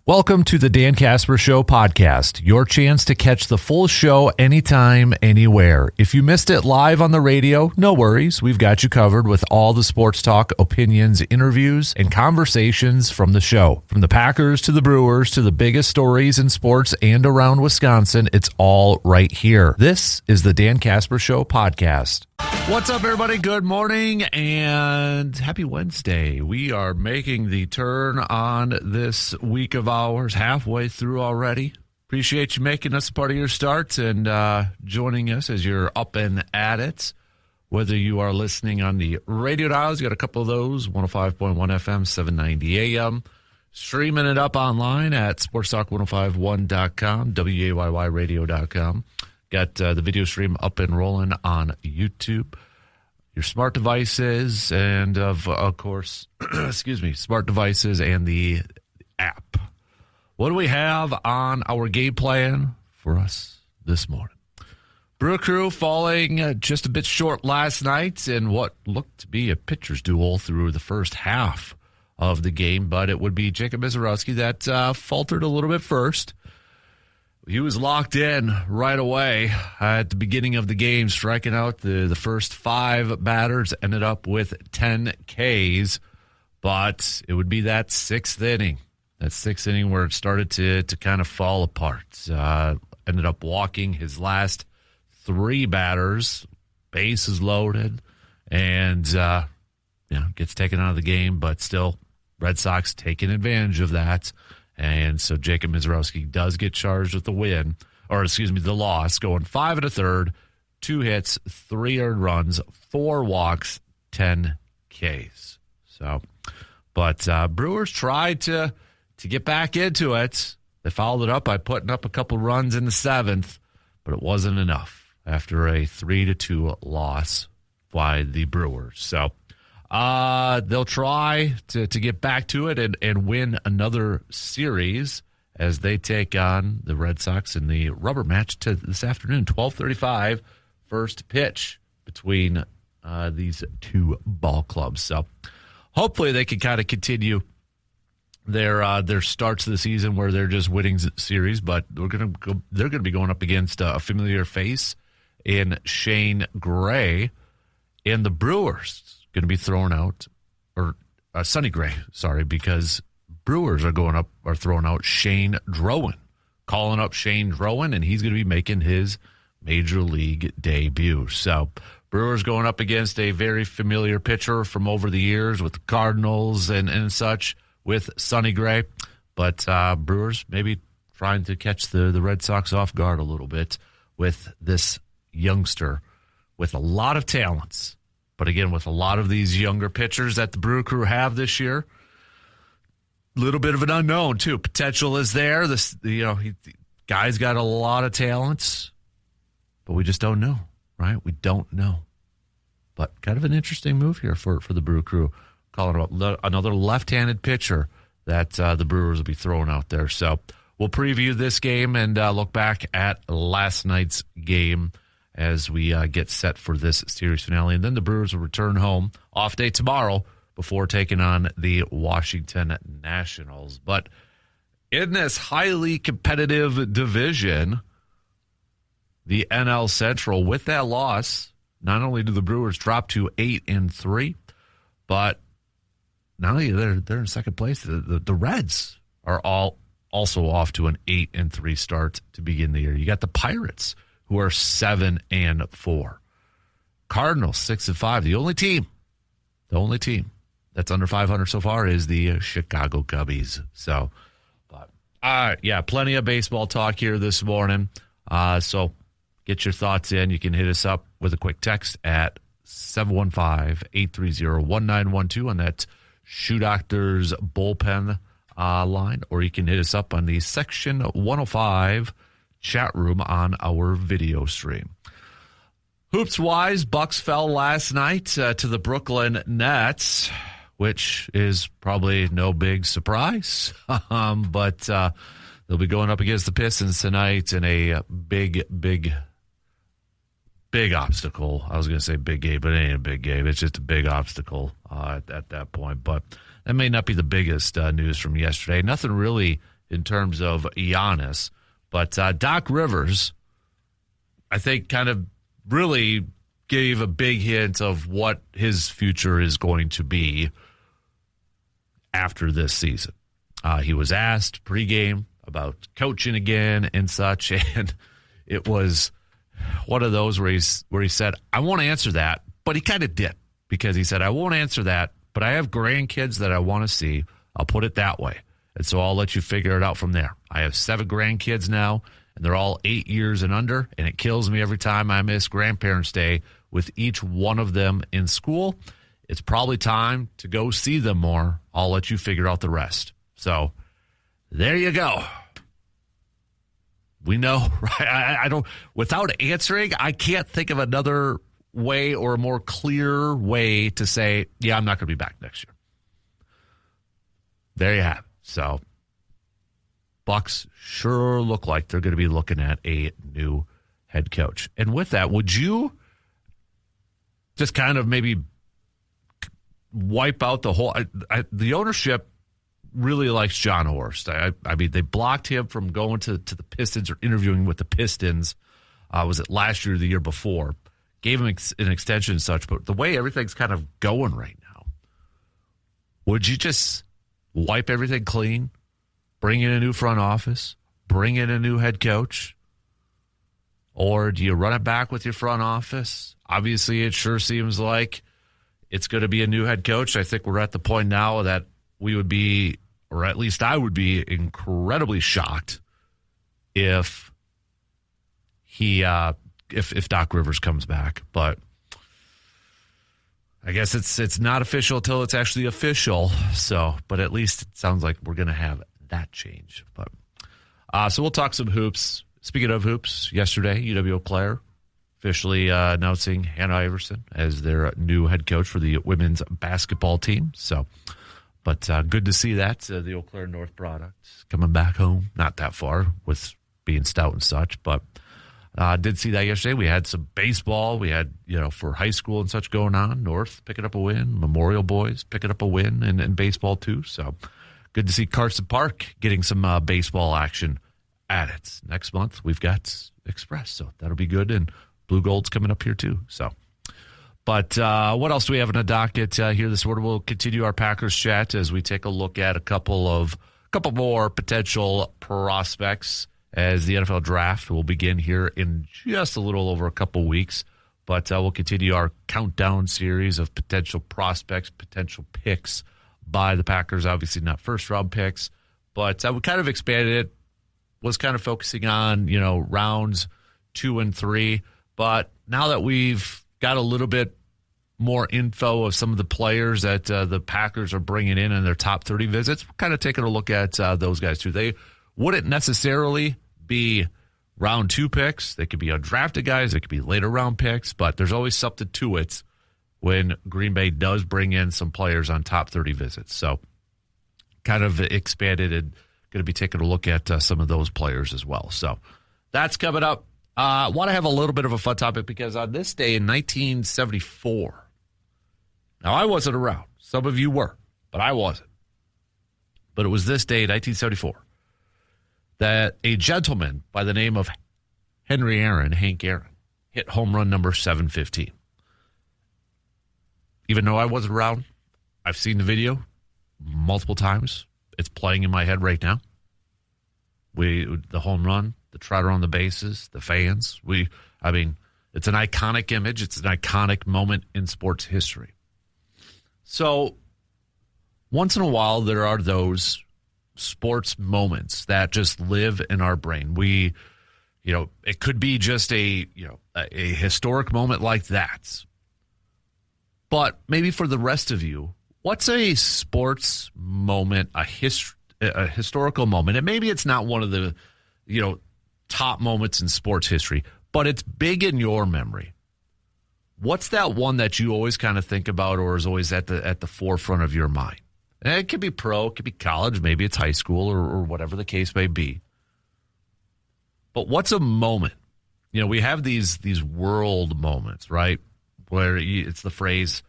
Welcome to the Dan Casper Show podcast, your chance to catch the full show anytime, anywhere. If you missed it live on the radio, no worries. We've got you covered with all the sports talk, opinions, interviews, and conversations from the show. From the Packers to the Brewers to the biggest stories in sports and around Wisconsin, it's all right here. This is the Dan Casper Show podcast. What's up, everybody? Good morning and happy Wednesday. We are making the turn on this week of ours, halfway through already. Appreciate you making us a part of your start and joining us as you're up and at it. Whether you are listening on the radio dials, you got a couple of those, 105.1 FM, 790 AM. Streaming it up online at sportstalk1051.com, WAYYradio.com. Got the video stream up and rolling on YouTube, your smart devices, and of course, smart devices and the app. What do we have on our game plan for us this morning? Brewer Crew falling just a bit short last night in what looked to be a pitcher's duel through the first half of the game, but it would be Jacob Mizorowski that faltered a little bit first. He was locked in right away at the beginning of the game, striking out the first 5 batters, ended up with 10 Ks, but it would be that sixth inning where it started to kind of fall apart. Ended up walking his last 3 batters, bases loaded, and gets taken out of the game, but still Red Sox taking advantage of that. And so Jacob Mizorowski does get charged with the loss, going 5 1/3, 2 hits, 3 earned runs, 4 walks, 10 Ks. So, but Brewers tried to get back into it. They followed it up by putting up a couple runs in the 7th, but it wasn't enough after a 3-2 loss by the Brewers. So, they'll try to get back to it and win another series as they take on the Red Sox in the rubber match this afternoon, 12:35, first pitch between these two ball clubs. So hopefully they can kind of continue their starts of the season where they're just winning series, but they're going to be going up against a familiar face in Shane Gray, and the Brewers going to be thrown out, or Sonny Gray, because Brewers are throwing out Shane Drowan, calling up Shane Drowan, and he's going to be making his major league debut. So Brewers going up against a very familiar pitcher from over the years with the Cardinals and such with Sonny Gray, but Brewers maybe trying to catch the Red Sox off guard a little bit with this youngster with a lot of talents. But again, with a lot of these younger pitchers that the Brewer Crew have this year, a little bit of an unknown too. Potential is there. Guy's got a lot of talents, but we just don't know, right? We don't know. But kind of an interesting move here for the Brewer Crew, calling about another left-handed pitcher that the Brewers will be throwing out there. So we'll preview this game and look back at last night's game as we get set for this series finale. And then the Brewers will return home, off day tomorrow, before taking on the Washington Nationals. But in this highly competitive division, the NL Central, with that loss, not only do the Brewers drop to 8-3, but not only they're in second place, the Reds are all also off to an 8-3 start to begin the year. You got the Pirates, who are 7-4. Cardinals 6-5. The only team that's under 500 so far is the Chicago Cubbies. So, but plenty of baseball talk here this morning. So get your thoughts in. You can hit us up with a quick text at 715-830-1912 on that Shoe Doctors bullpen line, or you can hit us up on the Section 105 chat room on our video stream. Hoops-wise, Bucks fell last night to the Brooklyn Nets, which is probably no big surprise. But they'll be going up against the Pistons tonight in a big obstacle. I was going to say big game, but it ain't a big game. It's just a big obstacle at that point. But that may not be the biggest news from yesterday. Nothing really in terms of Giannis. But Doc Rivers, I think, kind of really gave a big hint of what his future is going to be after this season. He was asked pregame about coaching again and such, and it was one of those where he said, I won't answer that, but he kind of did, because he said, I won't answer that, but I have grandkids that I want to see. I'll put it that way. And so I'll let you figure it out from there. I have 7 grandkids now, and they're all 8 years and under, and it kills me every time I miss Grandparents' Day with each one of them in school. It's probably time to go see them more. I'll let you figure out the rest. So there you go. We know, right? I don't, without answering, I can't think of another way or a more clear way to say, yeah, I'm not going to be back next year. There you have it. So Bucks sure look like they're going to be looking at a new head coach. And with that, would you just kind of maybe wipe out the whole, the ownership really likes John Horst. I mean, they blocked him from going to the Pistons or interviewing with the Pistons. Was it last year or the year before? Gave him an extension and such. But the way everything's kind of going right now, would you just wipe everything clean, bring in a new front office, bring in a new head coach? Or do you run it back with your front office? Obviously, it sure seems like it's going to be a new head coach. I think we're at the point now that we would be, or at least I would be, incredibly shocked if if Doc Rivers comes back. But I guess it's not official until it's actually official. So, but at least it sounds like we're going to have that change. But so we'll talk some hoops. Speaking of hoops, yesterday UW-Eau Claire officially announcing Hannah Iverson as their new head coach for the women's basketball team. So, but good to see that the Eau Claire North product coming back home, not that far with being stout and such, but did see that yesterday. We had some baseball. We had, for high school and such going on. North picking up a win. Memorial boys picking up a win in baseball too. So good to see Carson Park getting some baseball action at it. Next month we've got Express, so that'll be good. And Blue Gold's coming up here too. So, but what else do we have in the docket here this morning? We'll continue our Packers chat as we take a look at a couple more potential prospects as the NFL draft will begin here in just a little over a couple weeks. But we'll continue our countdown series of potential prospects, potential picks by the Packers. Obviously not first-round picks, but we kind of expanded it, was kind of focusing on, rounds 2 and 3. But now that we've got a little bit more info of some of the players that the Packers are bringing in their top 30 visits, we're kind of taking a look at those guys too. They wouldn't necessarily be round 2 picks. They could be undrafted guys. They could be later round picks, but there's always something to it when Green Bay does bring in some players on top 30 visits. So kind of expanded and going to be taking a look at some of those players as well. So that's coming up. I want to have a little bit of a fun topic because on this day in 1974, now I wasn't around. Some of you were, but I wasn't. But it was this day in 1974 that a gentleman by the name of Hank Aaron, hit home run number 715. Even though I wasn't around, I've seen the video multiple times. It's playing in my head right now. The home run, the trotter on the bases, the fans. It's an iconic image. It's an iconic moment in sports history. So once in a while, there are those sports moments that just live in our brain. It could be just a historic moment like that. But maybe for the rest of you, what's a sports moment, a historical moment? And maybe it's not one of the, top moments in sports history, but it's big in your memory. What's that one that you always kind of think about or is always at the forefront of your mind? And it could be pro, it could be college, maybe it's high school or whatever the case may be. But what's a moment? We have these world moments, right? Where it's the phrase,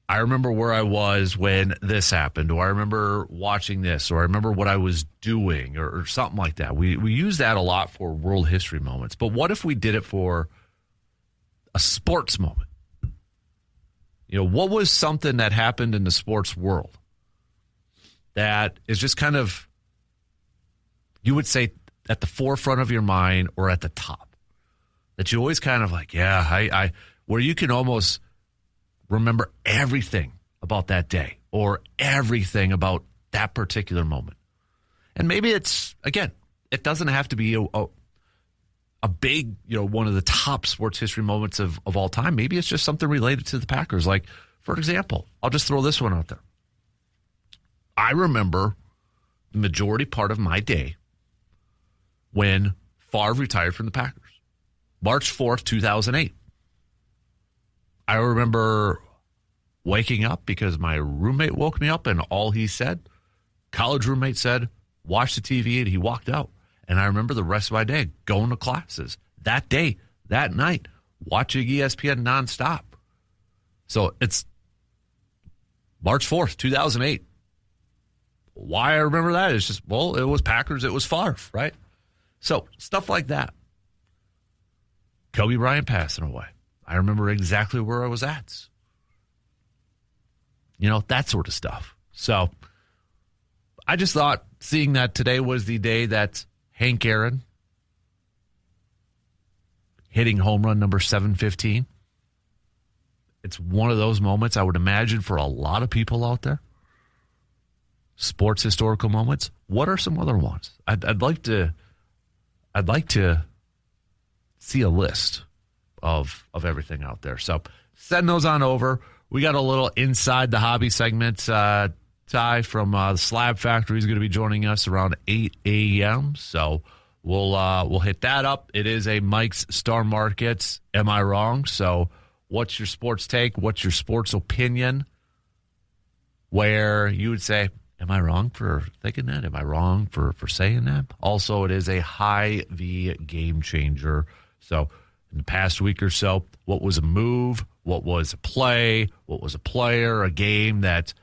I remember where I was when this happened, or I remember watching this, or I remember what I was doing, or something like that. We use that a lot for world history moments. But what if we did it for a sports moment? What was something that happened in the sports world that is just kind of, you would say, at the forefront of your mind or at the top, that you always kind of like, I where you can almost remember everything about that day or everything about that particular moment. And maybe it's, again, it doesn't have to be a big, one of the top sports history moments of all time. Maybe it's just something related to the Packers. Like, for example, I'll just throw this one out there. I remember the majority part of my day when Favre retired from the Packers. March 4th, 2008. I remember waking up because my roommate woke me up, and all he said, college roommate said, watch the TV, and he walked out. And I remember the rest of my day going to classes that day, that night, watching ESPN nonstop. So it's March 4th, 2008. Why I remember that is just, well, it was Packers, it was Favre, right? So stuff like that. Kobe Bryant passing away. I remember exactly where I was at. That sort of stuff. So I just thought, seeing that today was the day that Hank Aaron hitting home run number 715. It's one of those moments I would imagine for a lot of people out there. Sports historical moments. What are some other ones? I'd like to see a list of everything out there. So send those on over. We got a little Inside the Hobby segment. Ty from the Slab Factory is going to be joining us around 8 a.m. So we'll hit that up. It is a Mike's Star Market. Am I wrong? So what's your sports take? What's your sports opinion? Where you would say, am I wrong for thinking that? Am I wrong for saying that? Also, it is a Hy-Vee game changer. So in the past week or so, what was a move? What was a play? What was a player? A game that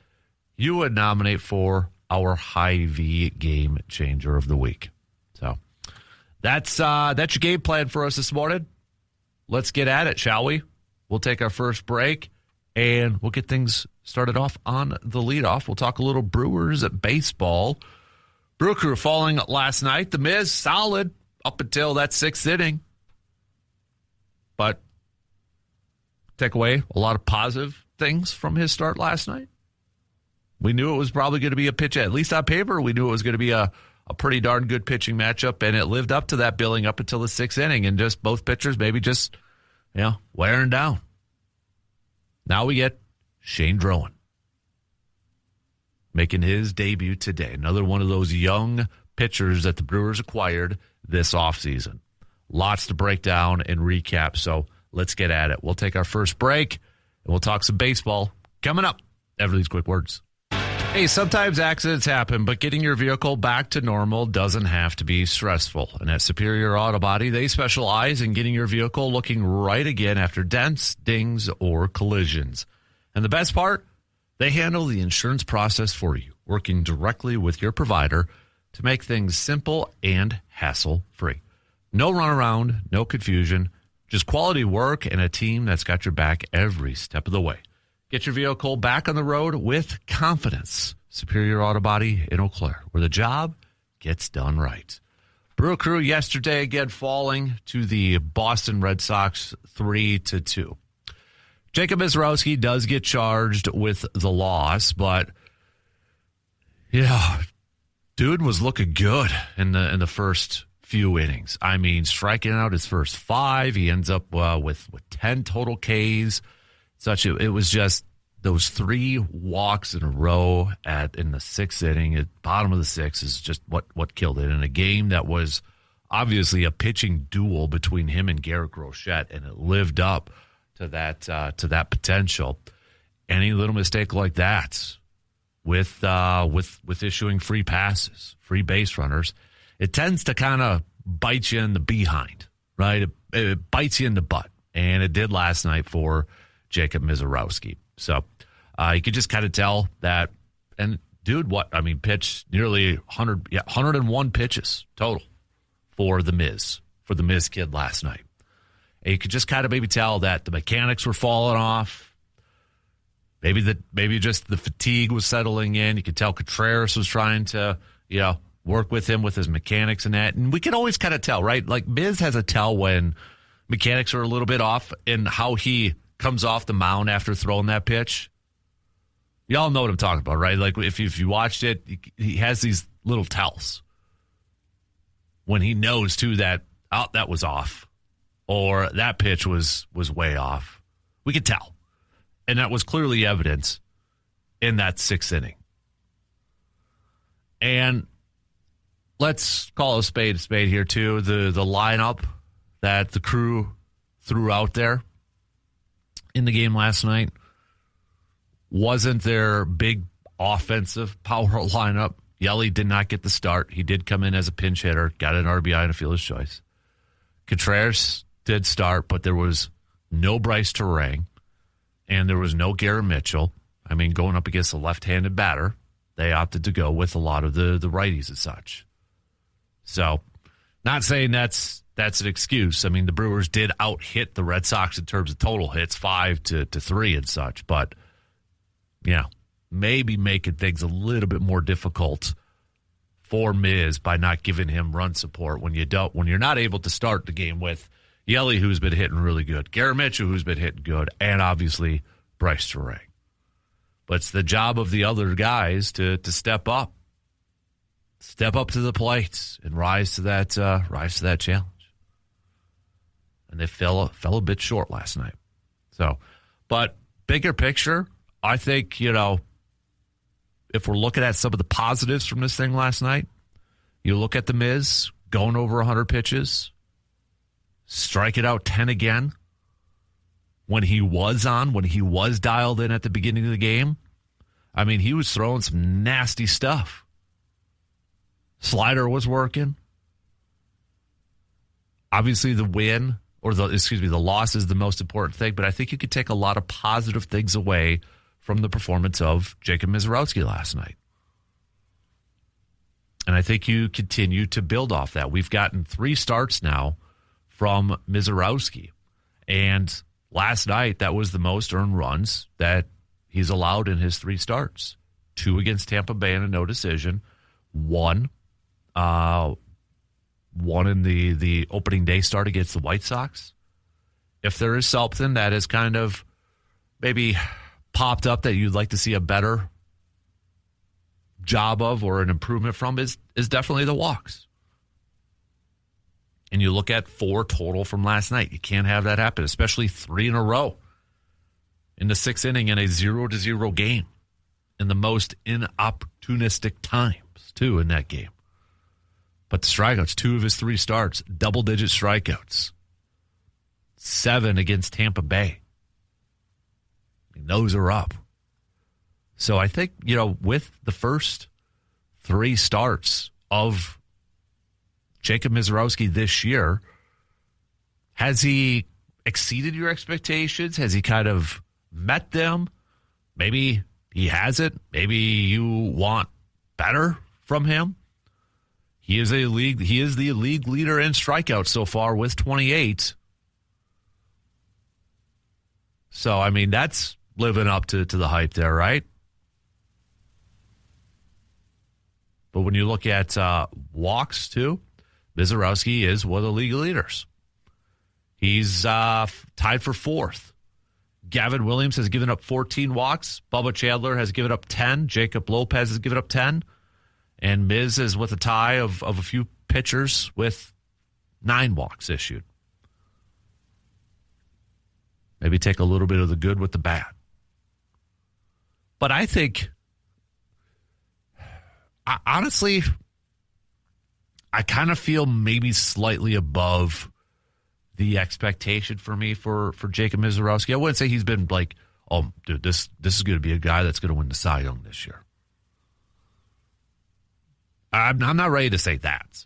you would nominate for our Hy-Vee game changer of the week. So that's your game plan for us this morning. Let's get at it, shall we? We'll take our first break, and we'll get things started off on the leadoff. We'll talk a little Brewers baseball. Brew Crew falling last night. The Miz, solid up until that sixth inning. But take away a lot of positive things from his start last night. We knew it was probably going to be a pitch, at least on paper, we knew it was going to be a pretty darn good pitching matchup, and it lived up to that billing up until the sixth inning, and just both pitchers maybe just, wearing down. Now we get Shane Drowan making his debut today. Another one of those young pitchers that the Brewers acquired this offseason. Lots to break down and recap, so let's get at it. We'll take our first break, and we'll talk some baseball coming up after these quick words. Hey, sometimes accidents happen, but getting your vehicle back to normal doesn't have to be stressful. And at Superior Auto Body, they specialize in getting your vehicle looking right again after dents, dings, or collisions. And the best part, they handle the insurance process for you, working directly with your provider to make things simple and hassle-free. No runaround, no confusion, just quality work and a team that's got your back every step of the way. Get your vehicle back on the road with confidence. Superior Auto Body in Eau Claire, where the job gets done right. Brew Crew yesterday again falling to the Boston Red Sox 3-2. Jacob Mizrowski does get charged with the loss, but dude was looking good in the first few innings. I mean, striking out his first 5. He ends up with 10 total Ks. It was just those 3 walks in a row in the 6th inning, at bottom of the 6th, is just what killed it. In a game that was obviously a pitching duel between him and Garrett Groshette, and it lived up to that potential. Any little mistake like that with issuing free passes, free base runners, it tends to kind of bite you in the behind, right? It bites you in the butt, and it did last night for Jacob Mizrowski. So You could just kind of tell that. And dude, pitched nearly 101 pitches total for the Miz Kid last night. And you could just kind of maybe tell that the mechanics were falling off. Maybe just the fatigue was settling in. You could tell Contreras was trying to, work with him with his mechanics and that. And we can always kind of tell, right? Like Miz has a tell when mechanics are a little bit off in how he comes off the mound after throwing that pitch. Y'all know what I'm talking about, right? Like if you watched it, he has these little tells when he knows too that that was off or that pitch was way off. We could tell. And that was clearly evident in that 6th inning. And let's call a spade here too. The lineup that the crew threw out there in the game last night wasn't their big offensive power lineup. Yelly did not get the start. He did come in as a pinch hitter, got an RBI and a fielder's choice. Contreras did start, but there was no Bryce Terang, and there was no Garrett Mitchell. Going up against a left-handed batter, they opted to go with a lot of the righties and such. So, not saying that's an excuse. The Brewers did out-hit the Red Sox in terms of total hits, 5-3 and such, but maybe making things a little bit more difficult for Miz by not giving him run support when you're not able to start the game with Yelly, who's been hitting really good, Garrett Mitchell, who's been hitting good, and obviously Bryce Terang. But it's the job of the other guys to step up to the plate and rise to that challenge. And they fell a bit short last night. So, but bigger picture, I think, if we're looking at some of the positives from this thing last night, you look at the Miz going over 100 pitches, strike it out 10 again. When he was dialed in at the beginning of the game, he was throwing some nasty stuff. Slider was working. Obviously the loss is the most important thing, but I think you could take a lot of positive things away from the performance of Jacob Mizorowski last night. And I think you continue to build off that. We've gotten 3 starts now from Mizorowski. And last night, that was the most earned runs that he's allowed in his 3 starts. 2 against Tampa Bay and a no decision. 1 in the opening day start against the White Sox. If there is something that is kind of maybe popped up that you'd like to see a better job of or an improvement from is definitely the walks. And you look at 4 total from last night. You can't have that happen, especially 3 in a row in the 6th inning in a 0-0 game in the most inopportunistic times, too, in that game. But the strikeouts, 2 of his 3 starts, double-digit strikeouts. 7 against Tampa Bay. Those are up. So I think, with the first 3 starts of Jacob Mizorowski this year, has he exceeded your expectations? Has he kind of met them? Maybe he hasn't. Maybe you want better from him. He is the league leader in strikeouts so far with 28. So, that's living up to the hype there, right? But when you look at walks, too, Mizorowski is one of the league leaders. He's tied for 4th. Gavin Williams has given up 14 walks. Bubba Chandler has given up 10. Jacob Lopez has given up 10. And Miz is with a tie of a few pitchers with 9 walks issued. Maybe take a little bit of the good with the bad. But I think, honestly, I kind of feel maybe slightly above the expectation for me for Jacob Mizorowski. I wouldn't say he's been like, oh, dude, this is going to be a guy that's going to win the Cy Young this year. I'm not ready to say that.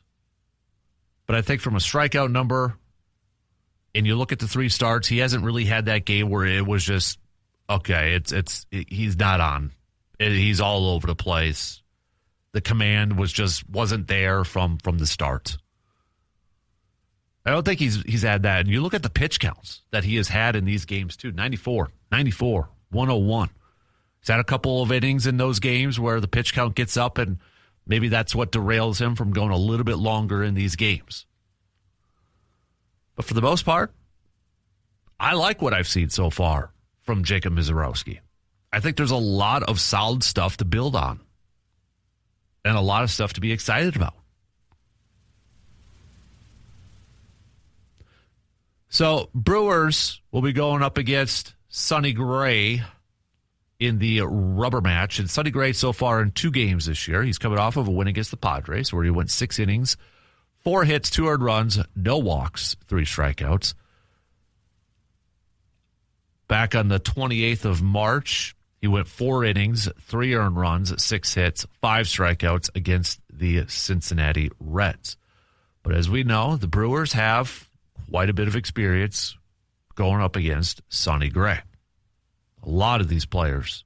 But I think from a strikeout number, and you look at the 3 starts, he hasn't really had that game where it was just okay, he's not on. He's all over the place. The command wasn't there from the start. I don't think he's had that. And you look at the pitch counts that he has had in these games too. 94, 101. He's had a couple of innings in those games where the pitch count gets up, and maybe that's what derails him from going a little bit longer in these games. But for the most part, I like what I've seen so far from Jacob Misiorowski. I think there's a lot of solid stuff to build on and a lot of stuff to be excited about. So Brewers will be going up against Sonny Gray in the rubber match. And Sonny Gray so far in 2 games this year. He's coming off of a win against the Padres where he went 6 innings, 4 hits, 2 earned runs, no walks, 3 strikeouts. Back on the 28th of March, he went 4 innings, 3 earned runs, 6 hits, 5 strikeouts against the Cincinnati Reds. But as we know, the Brewers have quite a bit of experience going up against Sonny Gray. A lot of these players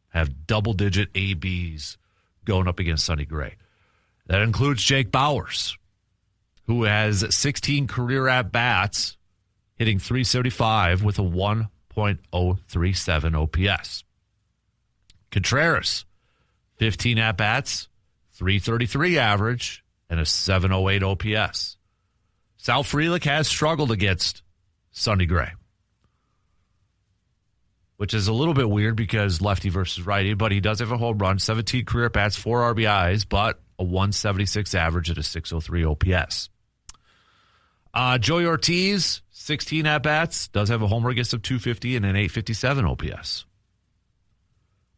have double-digit ABs going up against Sonny Gray. That includes Jake Bauers, who has 16 career at-bats, hitting .375 with a 1.037 OPS. Contreras, 15 at-bats, .333 average, and a 708 OPS. Sal Frelick has struggled against Sonny Gray, which is a little bit weird because lefty versus righty, but he does have a home run, 17 career at-bats, 4 RBIs, but a 176 average and a 603 OPS. Joey Ortiz, 16 at-bats, does have a homer against him, .250 and an 857 OPS.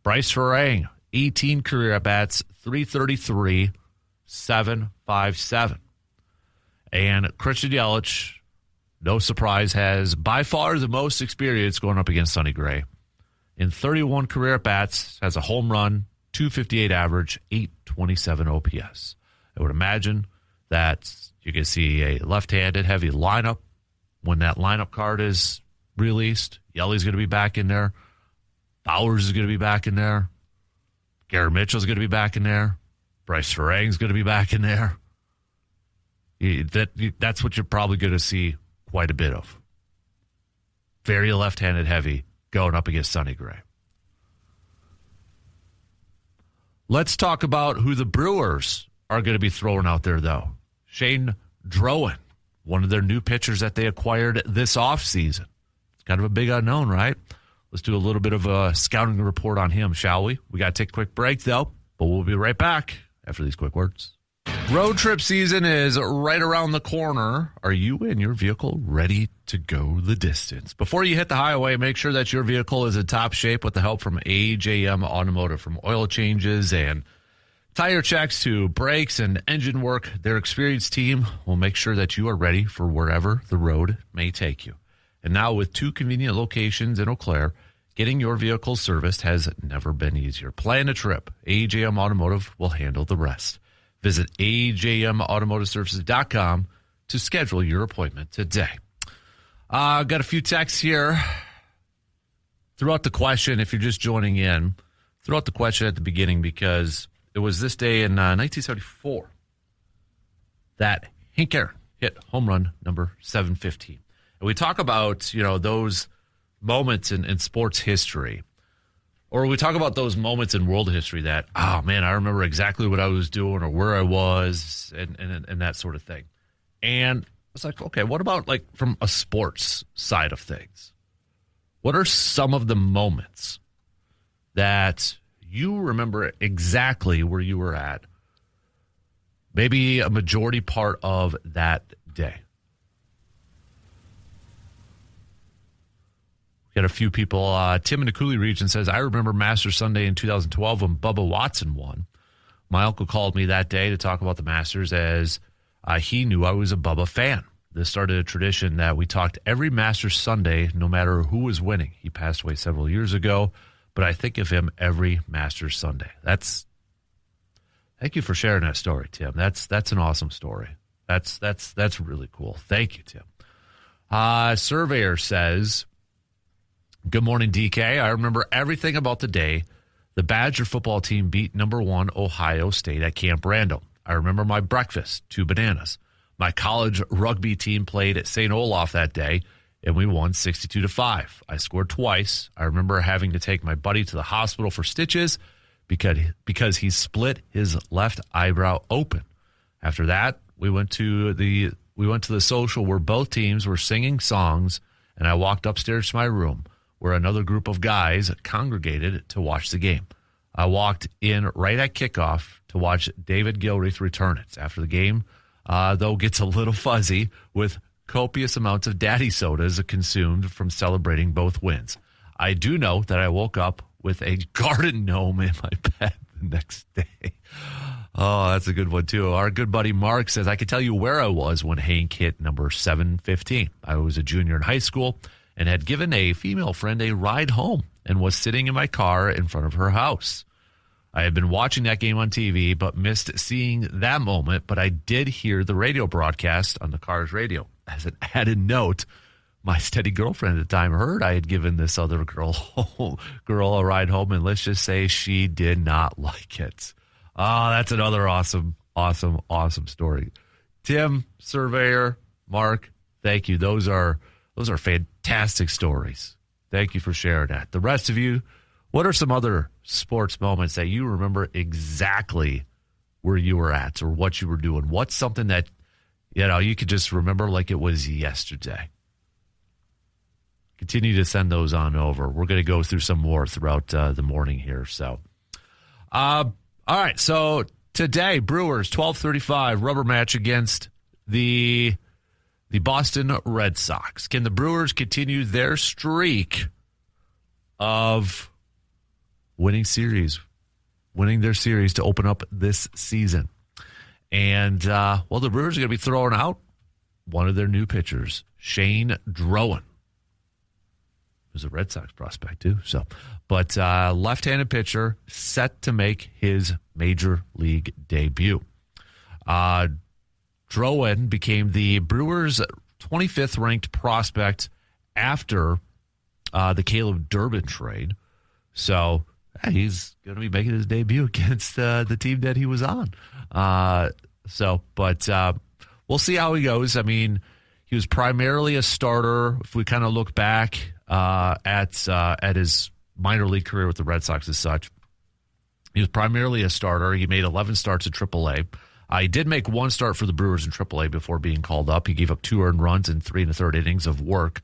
Bryce Harang, 18 career at-bats, .333, 757. And Christian Yelich, no surprise, has by far the most experience going up against Sonny Gray. In 31 career at-bats, has a home run, .258 average, 827 OPS. I would imagine that you can see a left-handed heavy lineup. When that lineup card is released, Yelly's going to be back in there. Bowers is going to be back in there. Garrett Mitchell's going to be back in there. Bryce Harang's going to be back in there. That's what you're probably going to see quite a bit of. Very left-handed heavy going up against Sonny Gray. Let's talk about who the Brewers are going to be throwing out there, though. Shane Drowan, one of their new pitchers that they acquired this offseason. It's kind of a big unknown, right? Let's do a little bit of a scouting report on him, shall we? We got to take a quick break, though, but we'll be right back after these quick words. Road trip season is right around the corner. Are you and your vehicle ready to go the distance? Before you hit the highway, make sure that your vehicle is in top shape with the help from AJM Automotive. From oil changes and tire checks to brakes and engine work, their experienced team will make sure that you are ready for wherever the road may take you. And now with 2 convenient locations in Eau Claire, getting your vehicle serviced has never been easier. Plan a trip. AJM Automotive will handle the rest. Visit ajmautomotiveservices.com to schedule your appointment today. Got a few texts here. Throughout the question, if you're just joining in, throughout the question at the beginning, because it was this day in 1974 that Hank Aaron hit home run number 715. And we talk about, those moments in sports history. Or we talk about those moments in world history that, oh, man, I remember exactly what I was doing or where I was and that sort of thing. And it's like, okay, what about from a sports side of things? What are some of the moments that you remember exactly where you were at, maybe a majority part of that day? Got a few people. Tim in the Cooley region says, I remember Masters Sunday in 2012 when Bubba Watson won. My uncle called me that day to talk about the Masters as he knew I was a Bubba fan. This started a tradition that we talked every Masters Sunday, no matter who was winning. He passed away several years ago, but I think of him every Masters Sunday. Thank you for sharing that story, Tim. That's an awesome story. That's really cool. Thank you, Tim. Surveyor says, Good morning, DK. I remember everything about the day the Badger football team beat number 1 Ohio State at Camp Randall. I remember my breakfast, 2 bananas. My college rugby team played at St. Olaf that day, and we won 62-5. I scored twice. I remember having to take my buddy to the hospital for stitches because he split his left eyebrow open. After that, we went to the social where both teams were singing songs, and I walked upstairs to my room where another group of guys congregated to watch the game. I walked in right at kickoff to watch David Gilreath return it. After the game, though, gets a little fuzzy with copious amounts of daddy sodas consumed from celebrating both wins. I do know that I woke up with a garden gnome in my bed the next day. Oh, that's a good one, too. Our good buddy Mark says, I can tell you where I was when Hank hit number 715. I was a junior in high school and had given a female friend a ride home and was sitting in my car in front of her house. I had been watching that game on TV, but missed seeing that moment, but I did hear the radio broadcast on the car's radio. As an added note, my steady girlfriend at the time heard I had given this other girl a ride home, and let's just say she did not like it. Oh, that's another awesome story. Tim, Surveyor, Mark, thank you. Those are fantastic stories. Thank you for sharing that. The rest of you, what are some other sports moments that you remember exactly where you were at or what you were doing? What's something that, you could just remember like it was yesterday? Continue to send those on over. We're going to go through some more throughout the morning here. So, all right. So today, Brewers 12:35 rubber match against the Boston Red Sox. Can the Brewers continue their streak of winning their series to open up this season? And, the Brewers are going to be throwing out one of their new pitchers, Shane Drowan, who's a Red Sox prospect too. But left-handed pitcher set to make his major league debut. Drowan became the Brewers' 25th ranked prospect after the Caleb Durbin trade. So he's going to be making his debut against the team that he was on. We'll see how he goes. I mean, he was primarily a starter. If we kind of look back at his minor league career with the Red Sox as such, he was primarily a starter. He made 11 starts at AAA. He did make one start for the Brewers in AAA before being called up. He gave up 2 earned runs in 3 1/3 innings of work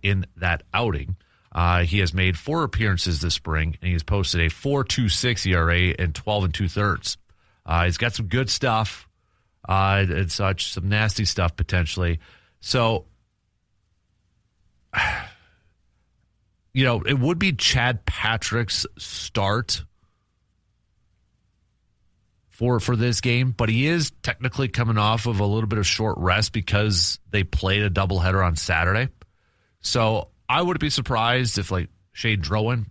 in that outing. He has made 4 appearances this spring, and he's posted a 4.26 ERA and 12 2/3. He's got some good stuff and such, some nasty stuff potentially. So, it would be Chad Patrick's start for this game, but he is technically coming off of a little bit of short rest because they played a doubleheader on Saturday. So I wouldn't be surprised if Shane Drowan,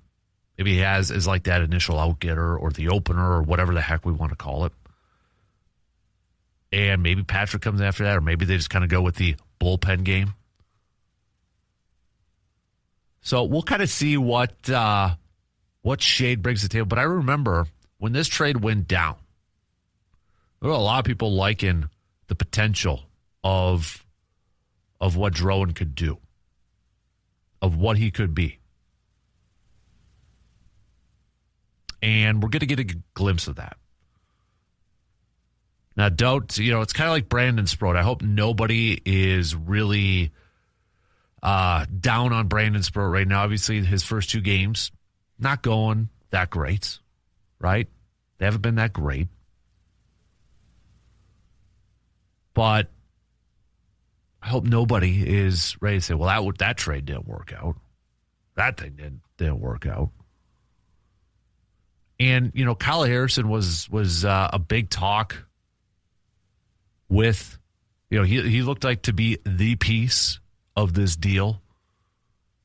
maybe he is like that initial outgetter or the opener or whatever the heck we want to call it. And maybe Patrick comes after that, or maybe they just kind of go with the bullpen game. So we'll kind of see what Shade brings to the table. But I remember when this trade went down, there were a lot of people liking the potential of what Drowan could do, of what he could be. And we're going to get a glimpse of that. Now, it's kind of like Brandon Sproat. I hope nobody is really down on Brandon Sproat right now. Obviously, his first 2 games, not going that great, right? They haven't been that great. But I hope nobody is ready to say, well, that trade didn't work out. That thing didn't work out. And, Kyle Harrison was a big talk with, he looked like to be the piece of this deal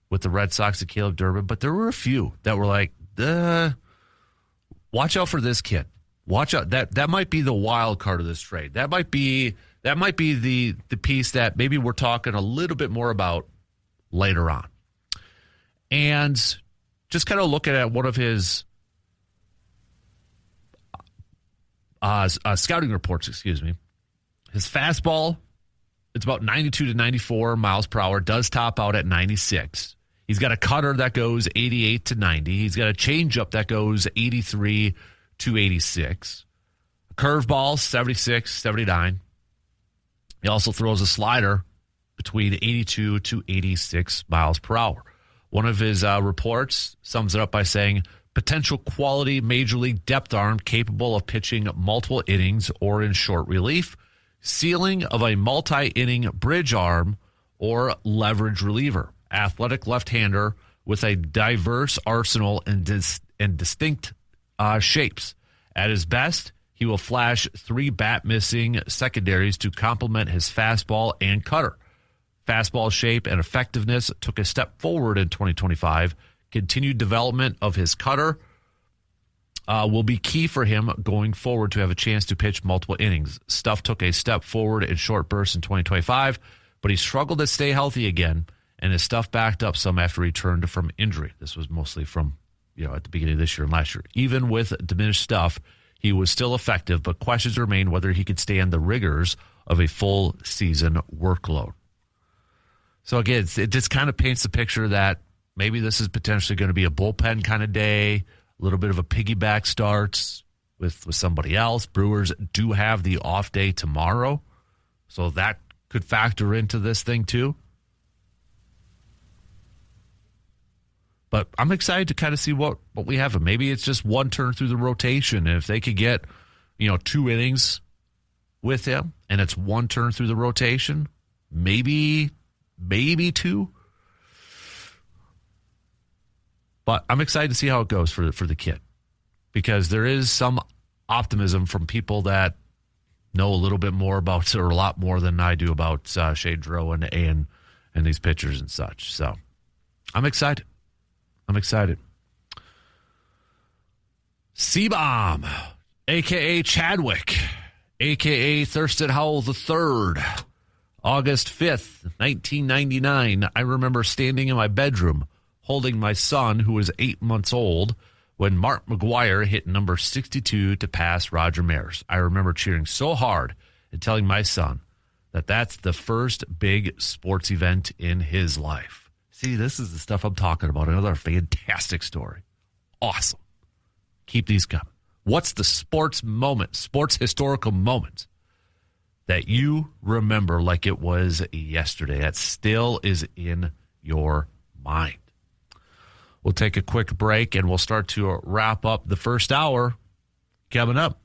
with the Red Sox and Caleb Durbin. But there were a few that were like, watch out for this kid. Watch out. That might be the wild card of this trade. That might be the piece that maybe we're talking a little bit more about later on. And just kind of looking at one of his scouting reports, his fastball, it's about 92 to 94 miles per hour, does top out at 96. He's got a cutter that goes 88 to 90. He's got a changeup that goes 83 to 86. A curveball, 76, 79. He also throws a slider between 82 to 86 miles per hour. One of his reports sums it up by saying, potential quality major league depth arm capable of pitching multiple innings or in short relief, ceiling of a multi-inning bridge arm or leverage reliever, athletic left-hander with a diverse arsenal and distinct shapes. At his best, he will flash 3 bat-missing secondaries to complement his fastball and cutter. Fastball shape and effectiveness took a step forward in 2025. Continued development of his cutter will be key for him going forward to have a chance to pitch multiple innings. Stuff took a step forward in short bursts in 2025, but he struggled to stay healthy again, and his stuff backed up some after he returned from injury. This was mostly from, at the beginning of this year and last year. Even with diminished stuff, he was still effective, but questions remain whether he could stand the rigors of a full season workload. So again, it just kind of paints the picture that maybe this is potentially going to be a bullpen kind of day, a little bit of a piggyback starts with somebody else. Brewers do have the off day tomorrow, so that could factor into this thing too. But I'm excited to kind of see what we have. And maybe it's just one turn through the rotation. And if they could get, 2 innings with him and it's one turn through the rotation, maybe 2. But I'm excited to see how it goes for the kid, because there is some optimism from people that know a little bit more about, or a lot more than I do about Shane Drow and these pitchers and such. So I'm excited. C-Bomb, a.k.a. Chadwick, a.k.a. Thurston Howell III, August 5th, 1999. I remember standing in my bedroom holding my son, who was 8 months old, when Mark McGuire hit number 62 to pass Roger Maris. I remember cheering so hard and telling my son that that's the first big sports event in his life. See, this is the stuff I'm talking about. Another fantastic story. Awesome. Keep these coming. What's the sports historical moment that you remember like it was yesterday, that still is in your mind? We'll take a quick break, and we'll start to wrap up the first hour coming up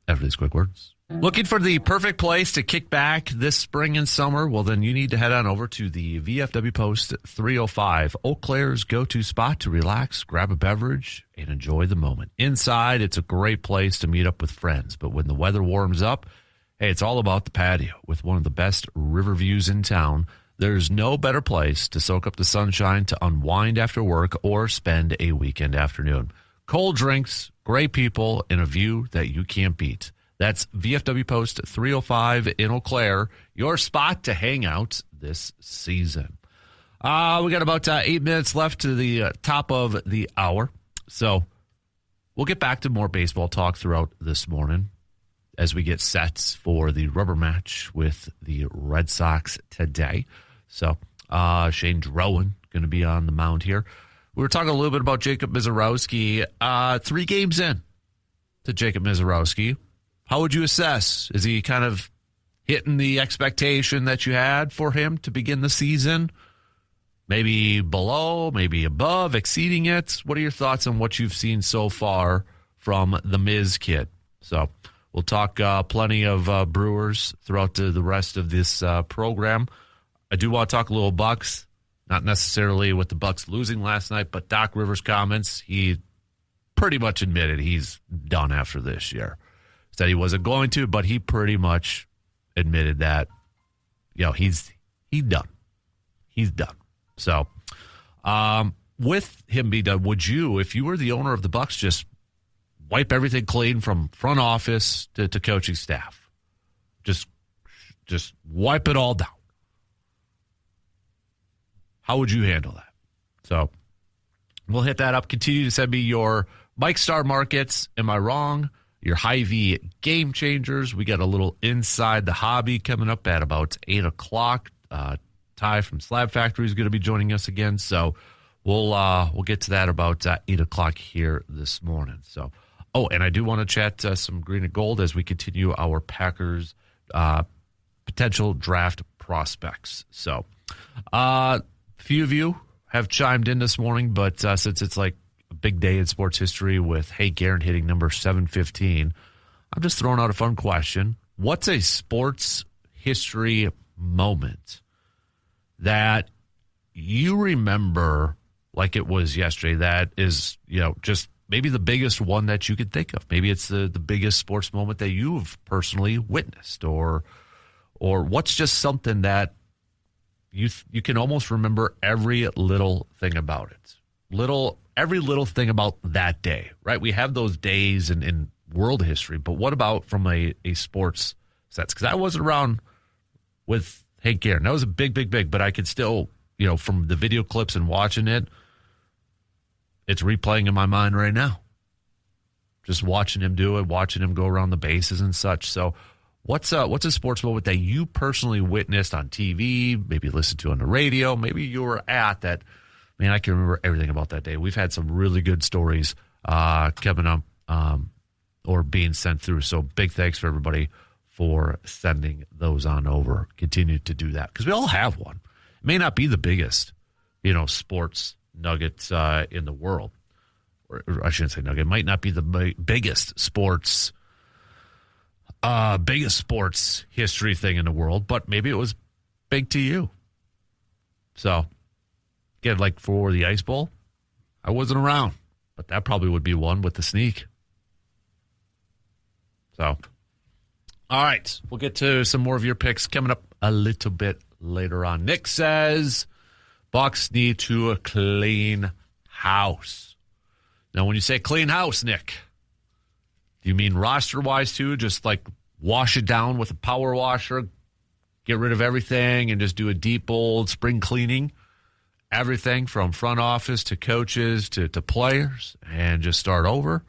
after these quick words. Looking for the perfect place to kick back this spring and summer? Well, then you need to head on over to the VFW Post 305, Eau Claire's go-to spot to relax, grab a beverage, and enjoy the moment. Inside, it's a great place to meet up with friends, but when the weather warms up, hey, it's all about the patio. With one of the best river views in town, there's no better place to soak up the sunshine, to unwind after work, or spend a weekend afternoon. Cold drinks, great people, and a view that you can't beat. That's VFW Post 305 in Eau Claire, your spot to hang out this season. We got about 8 minutes left to the top of the hour. So we'll get back to more baseball talk throughout this morning as we get set for the rubber match with the Red Sox today. So Shane Drowan going to be on the mound here. We were talking a little bit about Jacob Misiorowski. 3 games in to Jacob Misiorowski. How would you assess? Is he kind of hitting the expectation that you had for him to begin the season? Maybe below, maybe above, exceeding it? What are your thoughts on what you've seen so far from the Miz Kid? So we'll talk plenty of Brewers throughout the rest of this program. I do want to talk a little Bucks, not necessarily with the Bucks losing last night, but Doc Rivers' comments. He pretty much admitted he's done after this year. Said he wasn't going to, but he pretty much admitted that, he's done. He's done. So, with him being done, would you, if you were the owner of the Bucks, just wipe everything clean from front office to coaching staff? Just wipe it all down. How would you handle that? So, We'll hit that up. Continue to send me your Mike Star markets. Am I wrong? Your Hy-Vee game changers. We got a little Inside the Hobby coming up at about 8 o'clock. Ty from Slab Factory is going to be joining us again. So we'll get to that about 8 o'clock here this morning. So, and I do want to chat some green and gold as we continue our Packers potential draft prospects. So few of you have chimed in this morning, but since it's like a big day in sports history with Hank Aaron hitting number 715, I'm just throwing out a fun question. What's a sports history moment that you remember like it was yesterday that is, just maybe the biggest one that you could think of? Maybe it's the biggest sports moment that you've personally witnessed, or what's just something that you can almost remember every little thing about it. Every little thing about that day, right? We have those days in world history, but what about from a sports sense? Because I wasn't around with Hank Aaron. That was a big, but I could still, from the video clips and watching it, it's replaying in my mind right now. Just watching him do it, watching him go around the bases and such. So what's a sports moment that you personally witnessed on TV, maybe listened to on the radio, maybe you were at that? Man, I can remember everything about that day. We've had some really good stories coming up or being sent through. So big thanks for everybody for sending those on over. Continue to do that because we all have one. It may not be the biggest, sports nugget in the world. Or I shouldn't say nugget. It might not be the biggest sports history thing in the world, but maybe it was big to you. So, again, like for the Ice Bowl, I wasn't around, but that probably would be one with the sneak. So, all right, we'll get to some more of your picks coming up a little bit later on. Nick says, Bucks need to clean house. Now, when you say clean house, Nick, do you mean roster-wise too? Just like wash it down with a power washer, get rid of everything, and just do a deep old spring cleaning? Everything from front office to coaches to players and just start over?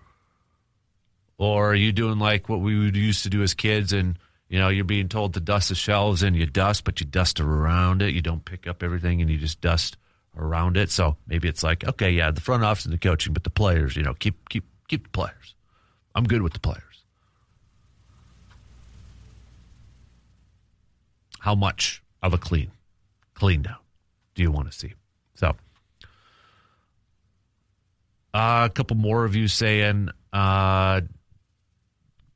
Or are you doing like what we would used to do as kids and, you're being told to dust the shelves and you dust, but you dust around it. You don't pick up everything and you just dust around it. So maybe it's like, okay, yeah, the front office and the coaching, but the players, keep the players. I'm good with the players. How much of a clean down do you want to see? So, a couple more of you saying,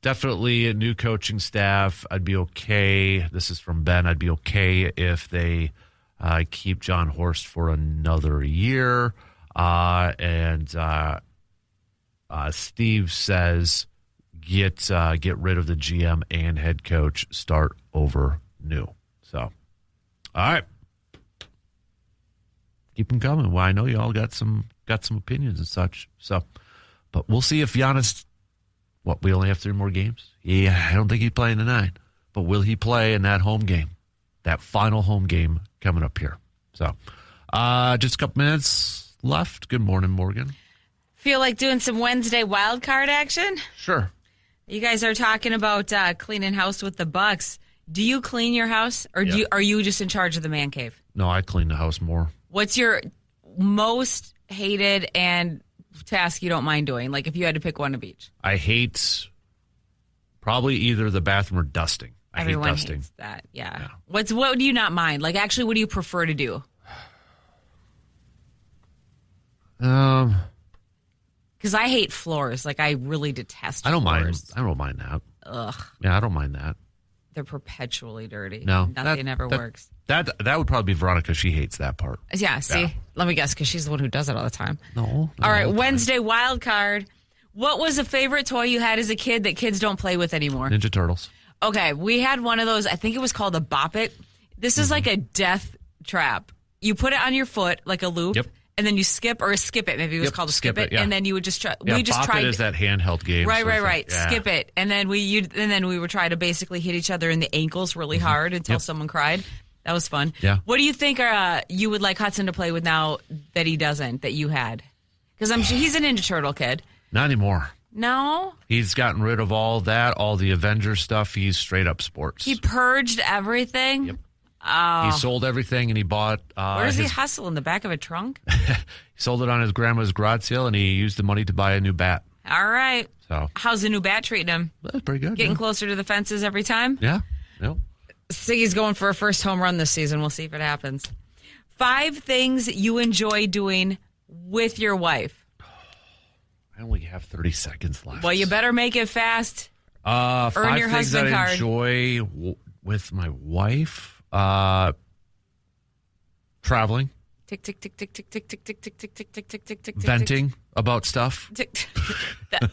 definitely a new coaching staff. I'd be okay. This is from Ben. I'd be okay if they keep John Horst for another year. And Steve says, get rid of the GM and head coach, start over new. So, all right. Keep them coming. Well, I know you all got some opinions and such. So, but we'll see if Giannis. We only have 3 more games. Yeah, I don't think he's playing tonight. But will he play in that home game, that final home game coming up here? So, just a couple minutes left. Good morning, Morgan. Feel like doing some Wednesday wild card action? Sure. You guys are talking about cleaning house with the Bucks. Do you clean your house, or are you just in charge of the man cave? No, I clean the house more. What's your most hated and task you don't mind doing? Like if you had to pick one of each. I hate probably either the bathroom or dusting. Everyone hate dusting. Hates that. Yeah. What do you not mind? Like actually, what do you prefer to do? Because I hate floors. Like I really detest. I don't floors. mind. I don't mind that. Ugh. Yeah, I don't mind that. They're perpetually dirty. No, nothing ever works. That would probably be Veronica. She hates that part. Yeah. See, let me guess, because she's the one who does it all the time. No. All right. Wednesday wild card. What was a favorite toy you had as a kid that kids don't play with anymore? Ninja Turtles. Okay, we had one of those. I think it was called a Bop It. This is like a death trap. You put it on your foot like a loop. Yep. And then you skip it. Maybe it was called a skip it. Yeah. And then you would just try. Yeah, we just Bop tried. It is that handheld game. Right. Yeah. Skip it. And then we would try to basically hit each other in the ankles really hard until someone cried. That was fun. Yeah. What do you think you would like Hudson to play with now that he doesn't, that you had? Because I'm sure he's a Ninja Turtle kid. Not anymore. No? He's gotten rid of all that, all the Avengers stuff. He's straight up sports. He purged everything? Yep. Oh. He sold everything and he bought... Where does he hustle? In the back of a trunk? He sold it on his grandma's garage sale and he used the money to buy a new bat. All right. So how's the new bat treating him? That's pretty good. Getting closer to the fences every time? Yeah. Yep. Siggy's going for a first home run this season. We'll see if it happens. 5 things you enjoy doing with your wife. I only have 30 seconds left. Well, you better make it fast. Earn 5 your things husband that I card. enjoy with my wife. Traveling. Tick, tick, tick, tick, tick, tick, tick, tick, tick, tick, tick, tick, tick, tick, tick. Venting about stuff.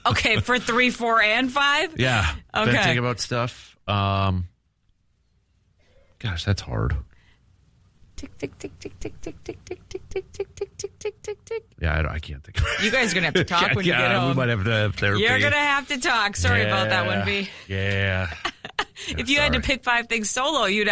Okay, for 3, 4, and 5? Yeah. Okay. Venting about stuff. Gosh, that's hard. Tick, tick, tick, tick, tick, tick, tick, tick, tick, tick, tick, tick, tick, tick, tick, tick. Yeah, I can't think of it. You guys are going to have to talk when you get home. We might have to have therapy. You're going to have to talk. Sorry about that one, B. Yeah. If you had to pick 5 things solo, you'd